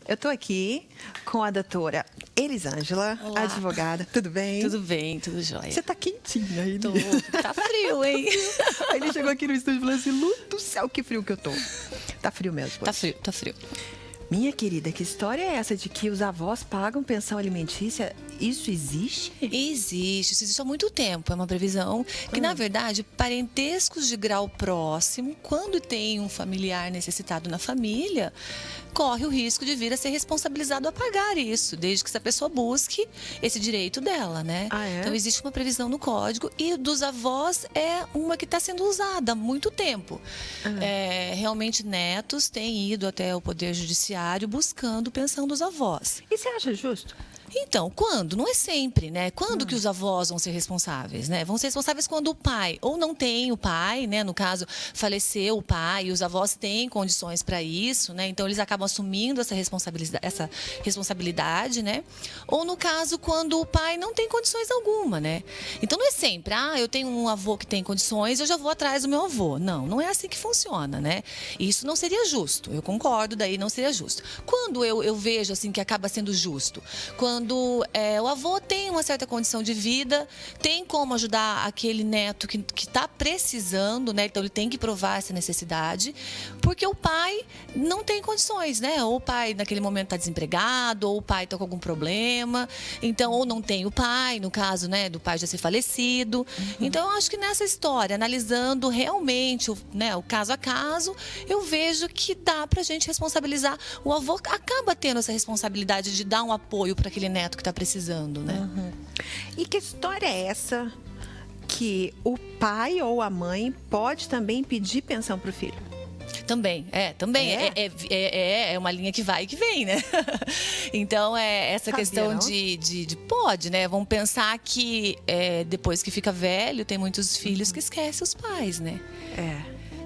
Eu tô aqui com a doutora Elisângela, Olá. advogada. Tudo bem? Tudo bem, tudo jóia. Você tá quentinha aí, Tô, né? tá frio, hein? Aí ele chegou aqui no estúdio e falou assim, Lu do céu, que frio que eu tô. Tá frio mesmo. Tá frio, tá frio. Minha querida, que história é essa de que os avós pagam pensão alimentícia? Isso existe? Existe, isso existe há muito tempo. É uma previsão que, na verdade, parentescos de grau próximo, quando tem um familiar necessitado na família, corre o risco de vir a ser responsabilizado a pagar isso, desde que essa pessoa busque esse direito dela, né? Ah, é? Então, existe uma previsão no Código e dos avós é uma que está sendo usada há muito tempo. Realmente, netos têm ido até o Poder Judiciário buscando pensão dos avós. E você acha justo? Então, quando? Não é sempre, né? Quando que os avós vão ser responsáveis, né? Vão ser responsáveis quando o pai, ou não tem o pai, né? No caso, faleceu o pai e os avós têm condições para isso, né? Então, eles acabam assumindo essa responsabilidade, né? Ou no caso, quando o pai não tem condições alguma, né? Então, não é sempre, eu tenho um avô que tem condições, eu já vou atrás do meu avô. Não, não é assim que funciona, né? Isso não seria justo, eu concordo, daí não seria justo. Quando eu vejo, assim, que acaba sendo justo? Quando o avô tem uma certa condição de vida, tem como ajudar aquele neto que está precisando, né? Então, ele tem que provar essa necessidade, porque o pai não tem condições, né? Ou o pai, naquele momento, está desempregado, ou o pai está com algum problema, então, ou não tem o pai, no caso, né, do pai já ser falecido. Então, eu acho que nessa história, analisando realmente o caso a caso, eu vejo que dá pra gente responsabilizar. O avô acaba tendo essa responsabilidade de dar um apoio para aquele neto que está precisando, né? E que história é essa que o pai ou a mãe pode também pedir pensão pro filho? Também. É uma linha que vai e que vem, né? Então, essa Sabia, questão não? de pode, né? Vamos pensar que depois que fica velho, tem muitos filhos que esquecem os pais, né?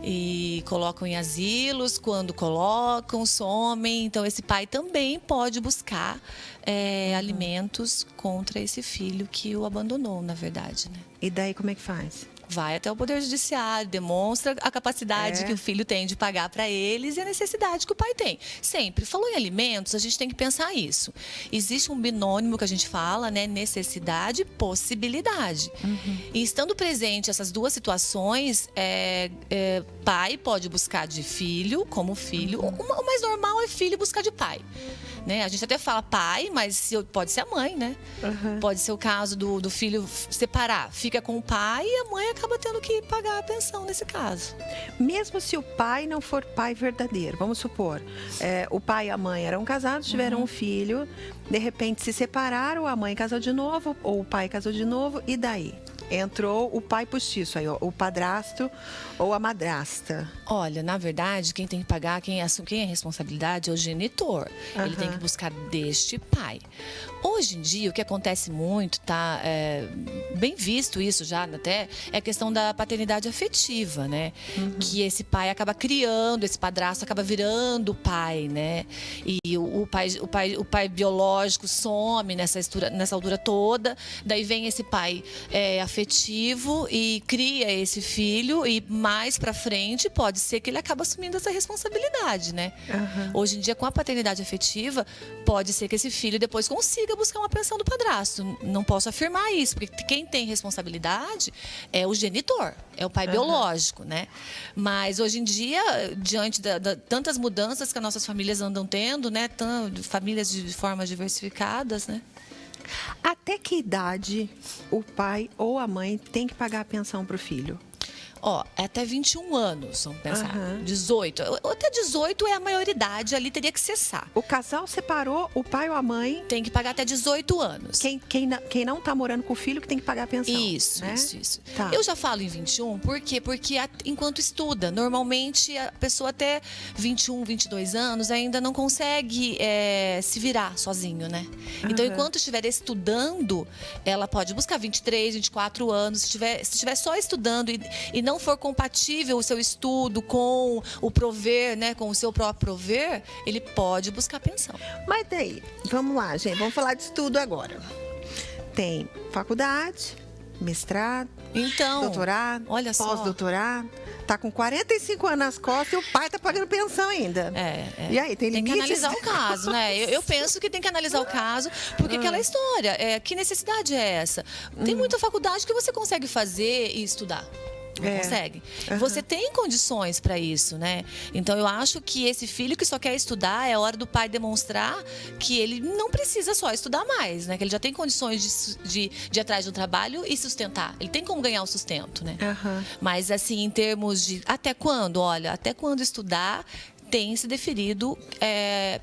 E colocam em asilos, quando colocam, somem. Então, esse pai também pode buscar alimentos contra esse filho que o abandonou, na verdade, né? E daí como é que faz? Vai até o Poder Judiciário, demonstra a capacidade que o filho tem de pagar para eles e a necessidade que o pai tem. Sempre. Falou em alimentos, a gente tem que pensar isso. Existe um binônimo que a gente fala, né? Necessidade e possibilidade. E estando presente essas duas situações, pai pode buscar de filho, como filho. O mais normal é filho buscar de pai. Né? A gente até fala pai, mas pode ser a mãe, né? Pode ser o caso do filho separar. Fica com o pai e a mãe acaba tendo que pagar a pensão nesse caso. Mesmo se o pai não for pai verdadeiro, vamos supor, o pai e a mãe eram casados, tiveram um filho, de repente se separaram, a mãe casou de novo, ou o pai casou de novo, e daí? Entrou o pai postiço, aí, o padrasto ou a madrasta. Olha, na verdade, quem tem que pagar, quem é a responsabilidade é o genitor. Ele tem que buscar deste pai. Hoje em dia, o que acontece muito, tá bem visto isso já até, é a questão da paternidade afetiva, né? Que esse pai acaba criando, esse padrasto acaba virando o pai, né? E o pai biológico some nessa altura toda, daí vem esse pai afetivo e cria esse filho e mais pra frente pode ser que ele acaba assumindo essa responsabilidade, né? Hoje em dia, com a paternidade afetiva, pode ser que esse filho depois consiga buscar uma pensão do padrasto. Não posso afirmar isso, porque quem tem responsabilidade é o genitor, é o pai biológico, né? Mas hoje em dia, diante de tantas mudanças que as nossas famílias andam tendo, né? Famílias de formas diversificadas, né? Até que idade o pai ou a mãe tem que pagar a pensão pro filho? Até 21 anos, vamos pensar. 18. Até 18 é a maioridade, ali teria que cessar. O casal separou, o pai ou a mãe... Tem que pagar até 18 anos. Quem não tá morando com o filho que tem que pagar a pensão. Isso, né? isso. Tá. Eu já falo em 21, por quê? Porque enquanto estuda, normalmente a pessoa até 21, 22 anos ainda não consegue se virar sozinho, né? Então, enquanto estiver estudando, ela pode buscar 23, 24 anos. Se estiver só estudando e não for compatível o seu estudo com o prover, né, com o seu próprio prover, ele pode buscar pensão. Mas daí, vamos lá, gente, vamos falar de estudo agora. Tem faculdade, mestrado, Então, doutorado, olha só. pós-doutorado. Tá com 45 anos nas costas e o pai tá pagando pensão ainda. E aí, tem limites? Tem que analisar o caso, né? Eu penso que tem que analisar o caso, porque aquela história, que necessidade é essa? Tem muita faculdade que você consegue fazer e estudar. Não consegue. Você tem condições para isso, né? Então, eu acho que esse filho que só quer estudar, é hora do pai demonstrar que ele não precisa só estudar mais, né? Que ele já tem condições de ir atrás de um trabalho e sustentar. Ele tem como ganhar o sustento, né? Mas, assim, em termos de até quando? Olha, até quando estudar, tem se deferido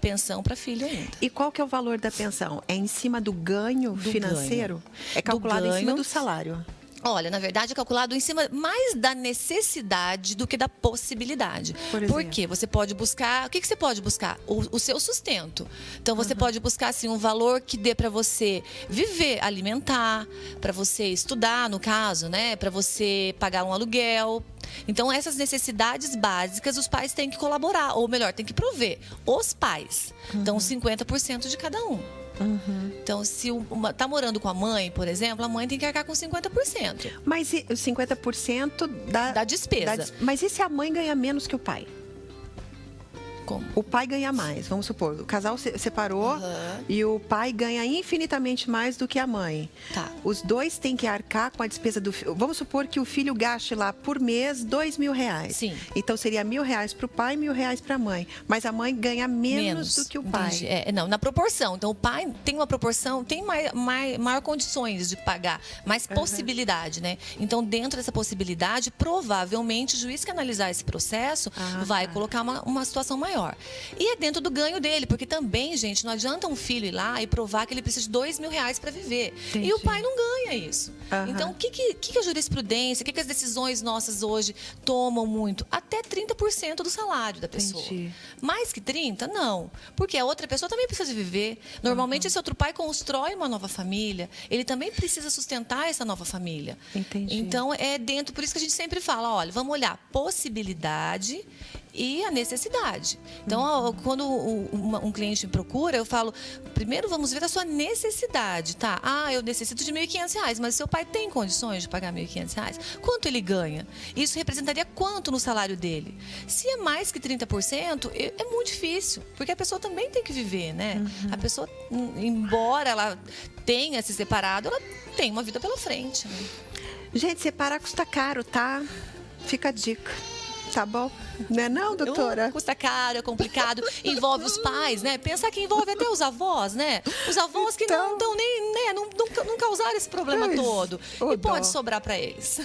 pensão para filho ainda. E qual que é o valor da pensão? É em cima do ganho financeiro? É calculado em cima do salário? Olha, na verdade, é calculado em cima mais da necessidade do que da possibilidade. Por quê? Você pode buscar... O que você pode buscar? O seu sustento. Então, você pode buscar, assim, um valor que dê para você viver, alimentar, para você estudar, no caso, né? Para você pagar um aluguel. Então, essas necessidades básicas, os pais têm que colaborar. Ou melhor, têm que prover. Os pais. Então, 50% de cada um. Então, se tá morando com a mãe, por exemplo, a mãe tem que arcar com 50%. Mas e os 50% da despesa. Mas e se a mãe ganha menos que o pai? Como? O pai ganha mais, vamos supor. O casal se separou e o pai ganha infinitamente mais do que a mãe. Tá. Os dois têm que arcar com a despesa do filho. Vamos supor que o filho gaste lá por mês R$2.000. Sim. Então seria R$1.000 para o pai e R$1.000 para a mãe. Mas a mãe ganha menos do que o pai. Não, na proporção. Então o pai tem uma proporção, tem maior condições de pagar, mais possibilidade, né? Então dentro dessa possibilidade, provavelmente o juiz que analisar esse processo vai colocar uma situação maior. E é dentro do ganho dele, porque também, gente, não adianta um filho ir lá e provar que ele precisa de R$2.000 para viver. Entendi. E o pai não ganha isso. Então, o que a jurisprudência, o que as decisões nossas hoje tomam muito? Até 30% do salário da pessoa. Entendi. Mais que 30%, não. Porque a outra pessoa também precisa viver. Normalmente, esse outro pai constrói uma nova família. Ele também precisa sustentar essa nova família. Entendi. Então, por isso que a gente sempre fala, olha, vamos olhar possibilidade e a necessidade. Então, quando um cliente me procura, eu falo, primeiro vamos ver a sua necessidade, tá? Eu necessito de R$1.500, mas seu pai tem condições de pagar R$1.500? Quanto ele ganha? Isso representaria quanto no salário dele? Se é mais que 30%, é muito difícil, porque a pessoa também tem que viver, né? A pessoa, embora ela tenha se separado, ela tem uma vida pela frente, né? Gente, separar custa caro, tá? Fica a dica. Tá bom? Não é não, doutora? Custa caro, é complicado, envolve os pais, né? Pensar que envolve até os avós, né? Os avós que não estão nem, né? Não causaram esse problema todo. E pode sobrar para eles.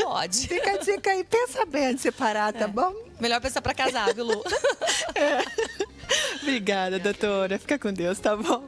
Pode. Fica a dica aí, pensa bem antes de separar, tá bom? Melhor pensar para casar, viu, Lu? Obrigada, doutora. Fica com Deus, tá bom?